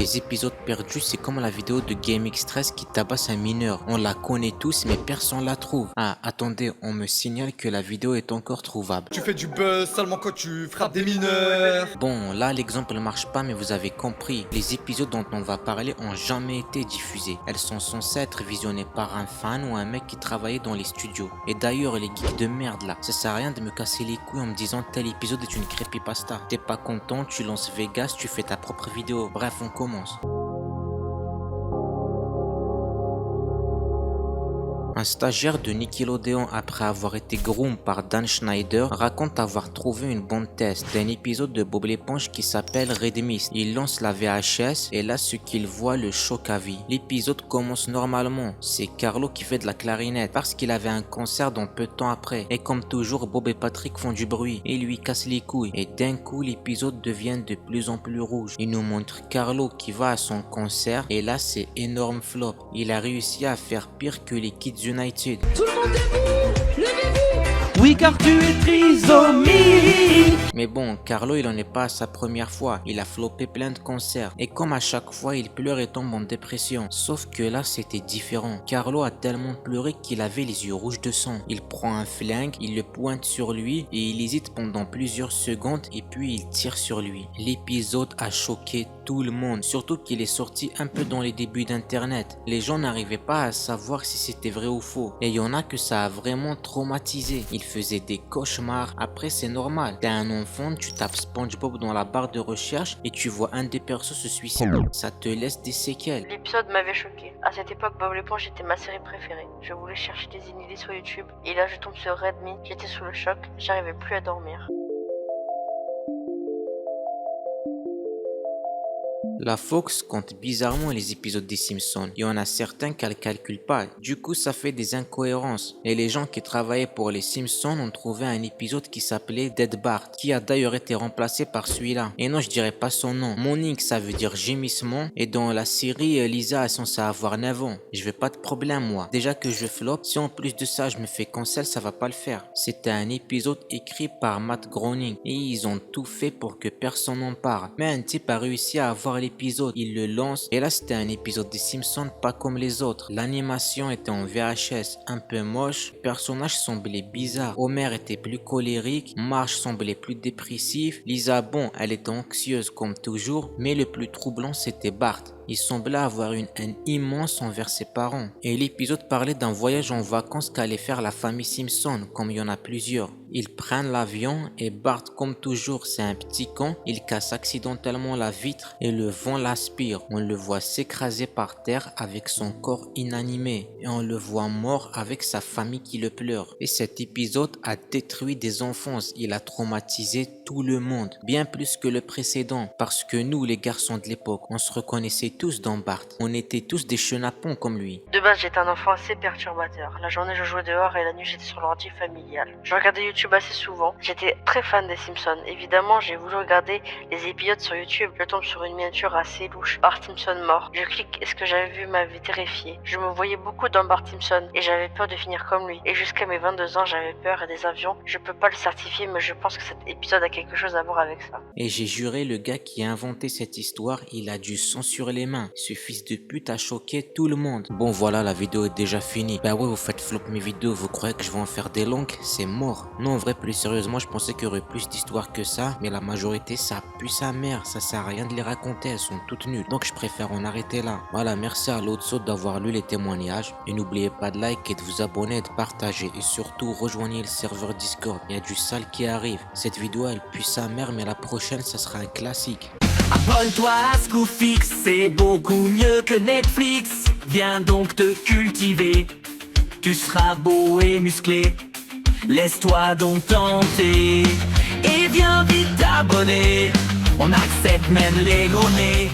Les épisodes perdus, c'est comme la vidéo de GameXtress qui tabasse un mineur. On la connaît tous, mais personne la trouve. Ah, attendez, on me signale que la vidéo est encore trouvable. Tu fais du buzz seulement quand tu frappes des mineurs. Bon, là l'exemple ne marche pas, mais vous avez compris. Les épisodes dont on va parler ont jamais été diffusés. Elles sont censées être visionnées par un fan ou un mec qui travaillait dans les studios. Et d'ailleurs, les geeks de merde là, ça sert à rien de me casser les couilles en me disant tel épisode est une creepypasta. T'es pas content, tu lances Vegas, tu fais ta propre vidéo. Bref, on commence. Un stagiaire de Nickelodeon, après avoir été groom par Dan Schneider, raconte avoir trouvé une bande test d'un épisode de Bob l'éponge qui s'appelle Red Mist. Il lance la VHS et là ce qu'il voit le choque à vie. L'épisode commence normalement, c'est Carlo qui fait de la clarinette parce qu'il avait un concert dans peu de temps après. Et comme toujours, Bob et Patrick font du bruit et lui cassent les couilles. Et d'un coup l'épisode devient de plus en plus rouge. Il nous montre Carlo qui va à son concert et là c'est énorme flop. Il a réussi à faire pire que les Kids United. Tout le monde debout, levez-vous. Oui, car tu es trisomique. Mais bon, Carlo il en est pas à sa première fois, il a floppé plein de concerts et comme à chaque fois il pleure et tombe en dépression. Sauf que là c'était différent. Carlo a tellement pleuré qu'il avait les yeux rouges de sang. Il prend un flingue, il le pointe sur lui et il hésite pendant plusieurs secondes et puis il tire sur lui. L'épisode a choqué tout le monde, surtout qu'il est sorti un peu dans les débuts d'internet. Les gens n'arrivaient pas à savoir si c'était vrai ou faux et il y en a que ça a vraiment traumatisé. Il faisait des cauchemars. Après c'est normal, t'es un enfant, tu tapes SpongeBob dans la barre de recherche et tu vois un des persos se suicider. Ça te laisse des séquelles. L'épisode m'avait choqué. À cette époque, Bob l'éponge était ma série préférée. Je voulais chercher des idées sur YouTube et là je tombe sur Redmi. J'étais sous le choc, j'arrivais plus à dormir. La Fox compte bizarrement les épisodes des Simpsons. Il y en a certains qu'elle calcule pas. Du coup, ça fait des incohérences. Et les gens qui travaillaient pour les Simpsons ont trouvé un épisode qui s'appelait Dead Bart, qui a d'ailleurs été remplacé par celui-là. Et non, je dirais pas son nom. Monique, ça veut dire gémissement. Et dans la série, Lisa est censée avoir 9 ans. Je veux pas de problème, moi. Déjà que je flop, si en plus de ça, je me fais cancel, ça va pas le faire. C'était un épisode écrit par Matt Groening. Et ils ont tout fait pour que personne n'en parle. Mais un type a réussi à avoir l'épisode, il le lance et là c'était un épisode des Simpsons pas comme les autres. L'animation était en VHS, un peu moche, les personnages semblaient bizarres. Homer était plus colérique, Marge semblait plus dépressif, Lisa bon, elle était anxieuse comme toujours, mais le plus troublant c'était Bart. Il semblait avoir une haine immense envers ses parents. Et l'épisode parlait d'un voyage en vacances qu'allait faire la famille Simpson, comme il y en a plusieurs. Ils prennent l'avion et Bart, comme toujours, c'est un petit con. Il casse accidentellement la vitre et le vent l'aspire. On le voit s'écraser par terre avec son corps inanimé. Et on le voit mort avec sa famille qui le pleure. Et cet épisode a détruit des enfances. Il a traumatisé tout le monde. Bien plus que le précédent. Parce que nous, les garçons de l'époque, on se reconnaissait tous dans Bart. On était tous des chenapons comme lui. De base, j'étais un enfant assez perturbateur. La journée, je jouais dehors et la nuit, j'étais sur l'ordi familial. Je regardais YouTube assez souvent. J'étais très fan des Simpsons. Évidemment, j'ai voulu regarder les épisodes sur YouTube. Je tombe sur une miniature assez louche. Bart Simpson mort. Je clique et ce que j'avais vu m'avait terrifié. Je me voyais beaucoup dans Bart Simpson et j'avais peur de finir comme lui. Et jusqu'à mes 22 ans, j'avais peur des avions. Je peux pas le certifier, mais je pense que cet épisode a quelque chose à voir avec ça. Et j'ai juré, le gars qui a inventé cette histoire, il a du sang sur les mains. Ce fils de pute a choqué tout le monde. Bon voilà, la vidéo est déjà finie. Bah ouais, vous faites flop mes vidéos, vous croyez que je vais en faire des longues? C'est mort. Non, en vrai, plus sérieusement, je pensais qu'il y aurait plus d'histoires que ça, mais la majorité, ça pue sa mère. Ça sert à rien de les raconter, elles sont toutes nulles. Donc je préfère en arrêter là. Voilà, merci à l'autre saut d'avoir lu les témoignages. Et n'oubliez pas de like et de vous abonner et de partager. Et surtout, rejoignez le serveur Discord. Il y a du sale qui arrive. Cette vidéo, elle pue sa mère, mais la prochaine, ça sera un classique. Abonne-toi à Scoofix, c'est beaucoup mieux que Netflix. Viens donc te cultiver, tu seras beau et musclé. Laisse-toi donc tenter et viens vite t'abonner. On accepte même les gros nez.